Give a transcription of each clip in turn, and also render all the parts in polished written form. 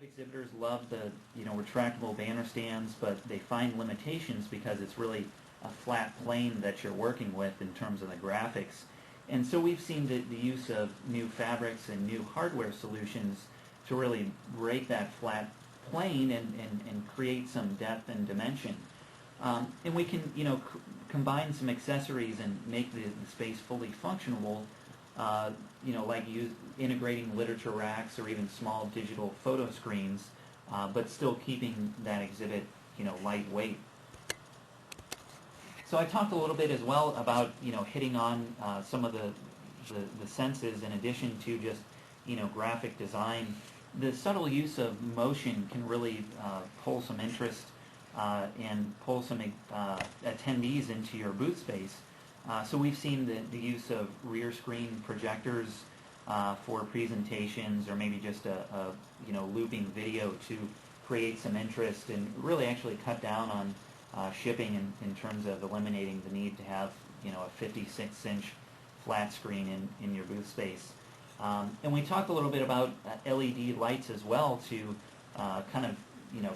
exhibitors love the retractable banner stands, but they find limitations because it's really a flat plane that you're working with in terms of the graphics. And so we've seen the use of new fabrics and new hardware solutions to really break that flat plane and create some depth and dimension. And we can combine some accessories and make the space fully functional. Like integrating literature racks or even small digital photo screens, but still keeping that exhibit, lightweight. So I talked a little bit as well about, hitting on some of the senses in addition to just, graphic design. The subtle use of motion can really pull some interest and pull some attendees into your booth space. So we've seen the use of rear screen projectors for presentations, or maybe just a looping video to create some interest and really actually cut down on shipping in terms of eliminating the need to have a 56-inch flat screen in your booth space. And we talked a little bit about LED lights as well to kind of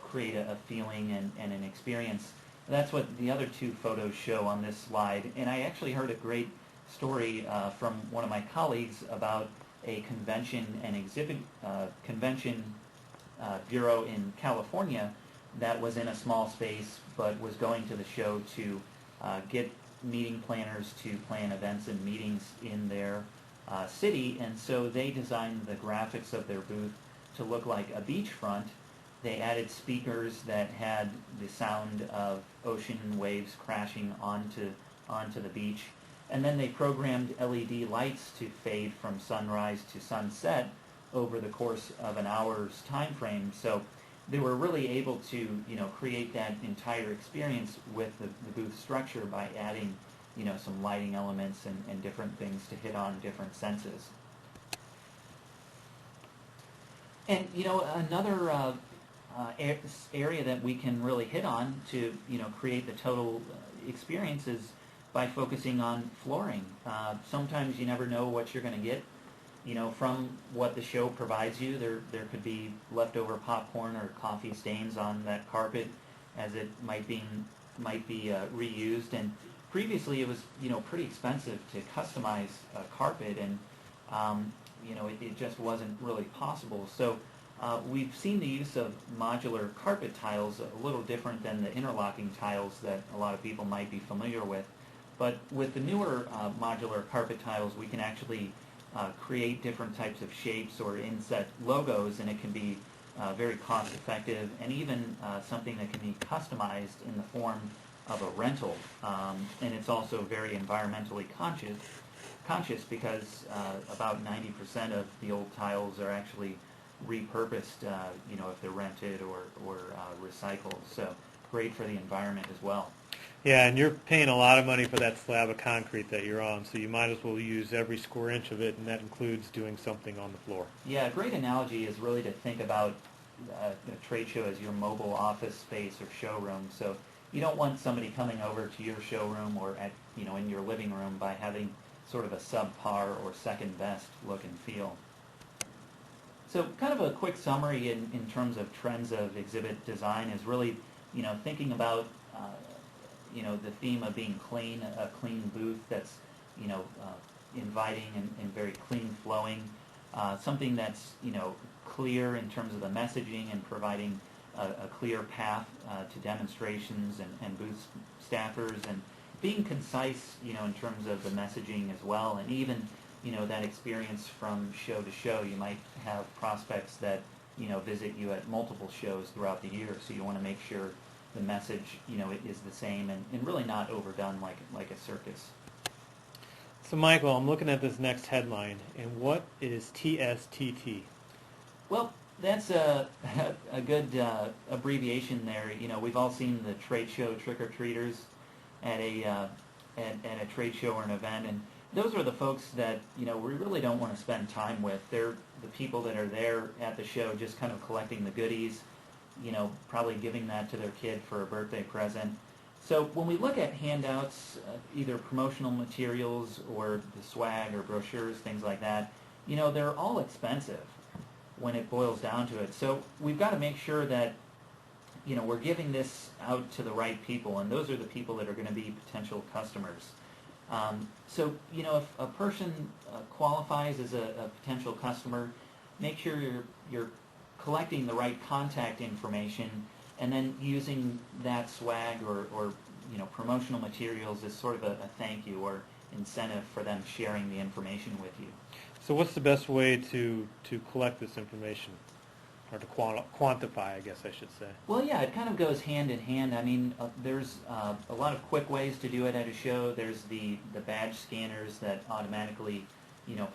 create a feeling and an experience. That's what the other two photos show on this slide. And I actually heard a great story from one of my colleagues about a convention and exhibit convention bureau in California that was in a small space but was going to the show to get meeting planners to plan events and meetings in their city. And so they designed the graphics of their booth to look like a beachfront. They added speakers that had the sound of ocean waves crashing onto the beach. And then they programmed LED lights to fade from sunrise to sunset over the course of an hour's time frame. So they were really able to create that entire experience with the booth structure by adding some lighting elements and different things to hit on different senses. And another area that we can really hit on to create the total experience is by focusing on flooring. Sometimes you never know what you're going to get from what the show provides you. There could be leftover popcorn or coffee stains on that carpet as it might be reused. And previously it was pretty expensive to customize a carpet, and it just wasn't really possible. So we've seen the use of modular carpet tiles, a little different than the interlocking tiles that a lot of people might be familiar with. But with the newer modular carpet tiles, we can actually create different types of shapes or inset logos, and it can be very cost effective, and even something that can be customized in the form of a rental. And it's also very environmentally conscious because about 90% of the old tiles are actually repurposed, if they're rented or recycled. So great for the environment as well. Yeah, and you're paying a lot of money for that slab of concrete that you're on, so you might as well use every square inch of it, and that includes doing something on the floor. Yeah, a great analogy is really to think about a trade show as your mobile office space or showroom. So you don't want somebody coming over to your showroom or at in your living room by having sort of a subpar or second best look and feel. So kind of a quick summary in terms of trends of exhibit design is really thinking about the theme of being clean, a clean booth that's inviting and very clean flowing, something that's clear in terms of the messaging and providing a clear path to demonstrations and booth staffers, and being concise in terms of the messaging as well, and even that experience from show to show. You might have prospects that visit you at multiple shows throughout the year, so you want to make sure the message is the same and really not overdone like a circus. So Michael, I'm looking at this next headline, and what is TSTT? Well, that's a good abbreviation there. We've all seen the trade show trick-or-treaters at a trade show or an event, and those are the folks that we really don't want to spend time with. They're the people that are there at the show just kind of collecting the goodies, probably giving that to their kid for a birthday present. So when we look at handouts, either promotional materials or the swag or brochures, things like that, they're all expensive. when it boils down to it. So we've got to make sure that we're giving this out to the right people, and those are the people that are going to be potential customers. So if a person qualifies as a potential customer, make sure you're collecting the right contact information, and then using that swag or promotional materials as sort of a thank you or incentive for them sharing the information with you. So what's the best way to collect this information? Or to quantify, I guess I should say. Well, yeah, it kind of goes hand in hand. I mean, there's a lot of quick ways to do it at a show. There's the badge scanners that automatically,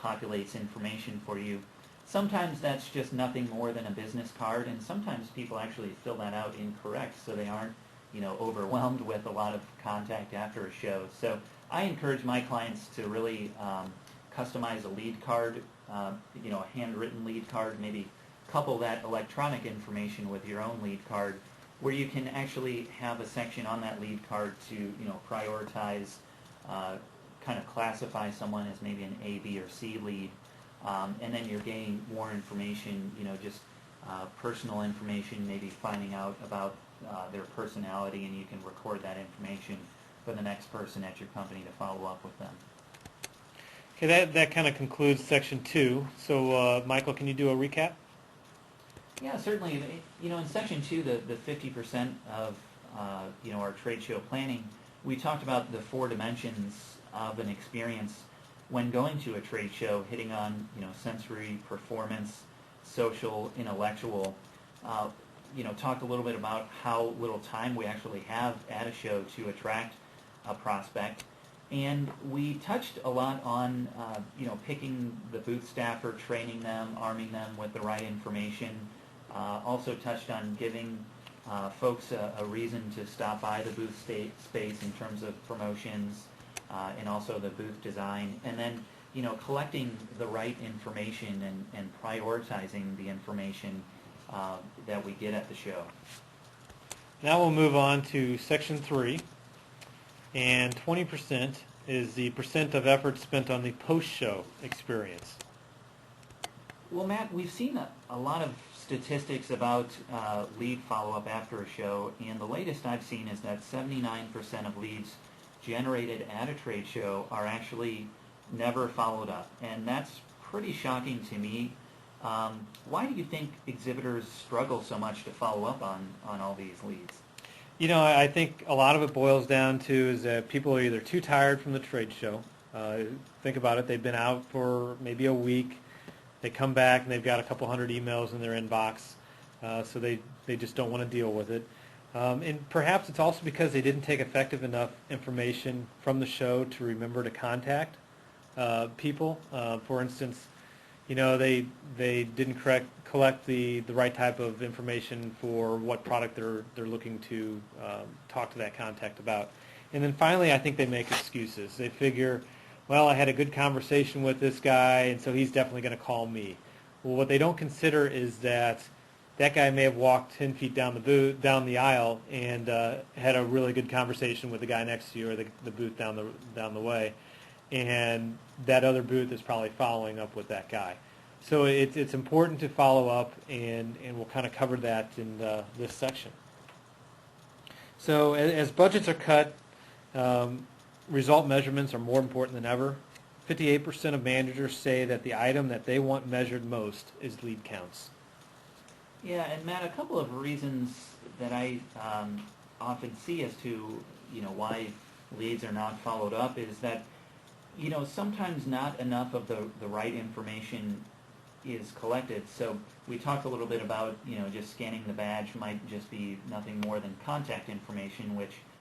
populates information for you. Sometimes that's just nothing more than a business card, and sometimes people actually fill that out incorrect, so they aren't, overwhelmed with a lot of contact after a show. So I encourage my clients to really customize a lead card, a handwritten lead card, maybe couple that electronic information with your own lead card, where you can actually have a section on that lead card to prioritize, kind of classify someone as maybe an A, B, or C lead, and then you're getting more information, just personal information, maybe finding out about their personality, and you can record that information for the next person at your company to follow up with them. Okay, that kind of concludes section 2. So, Michael, can you do a recap? Yeah, certainly. In section 2, the 50% of our trade show planning, we talked about the 4 dimensions of an experience when going to a trade show, hitting on sensory, performance, social, intellectual. Talked a little bit about how little time we actually have at a show to attract a prospect. And we touched a lot on, picking the booth staffer, training them, arming them with the right information. Also touched on giving folks a reason to stop by the booth space in terms of promotions, and also the booth design. And then, collecting the right information and prioritizing the information that we get at the show. Now we'll move on to section 3. And 20% is the percent of effort spent on the post-show experience. Well, Matt, we've seen a lot of statistics about lead follow-up after a show, and the latest I've seen is that 79% of leads generated at a trade show are actually never followed up, and that's pretty shocking to me. Why do you think exhibitors struggle so much to follow up on all these leads? I think a lot of it boils down to is that people are either too tired from the trade show. Think about it. They've been out for maybe a week. They come back and they've got a couple hundred emails in their inbox, so they just don't want to deal with it. And perhaps it's also because they didn't take effective enough information from the show to remember to contact people. For instance, they didn't collect the right type of information for what product they're looking to talk to that contact about. And then finally, I think they make excuses. They figure, well, I had a good conversation with this guy, and so he's definitely going to call me. Well, what they don't consider is that guy may have walked 10 feet down the aisle and had a really good conversation with the guy next to you or the booth down the way, and that other booth is probably following up with that guy. So it's important to follow up, and we'll kind of cover that in this section. So as budgets are cut, result measurements are more important than ever. 58% of managers say that the item that they want measured most is lead counts. Yeah, and Matt, a couple of reasons that I often see as to why leads are not followed up is that sometimes not enough of the right information is collected. So we talked a little bit about just scanning the badge might just be nothing more than contact information, which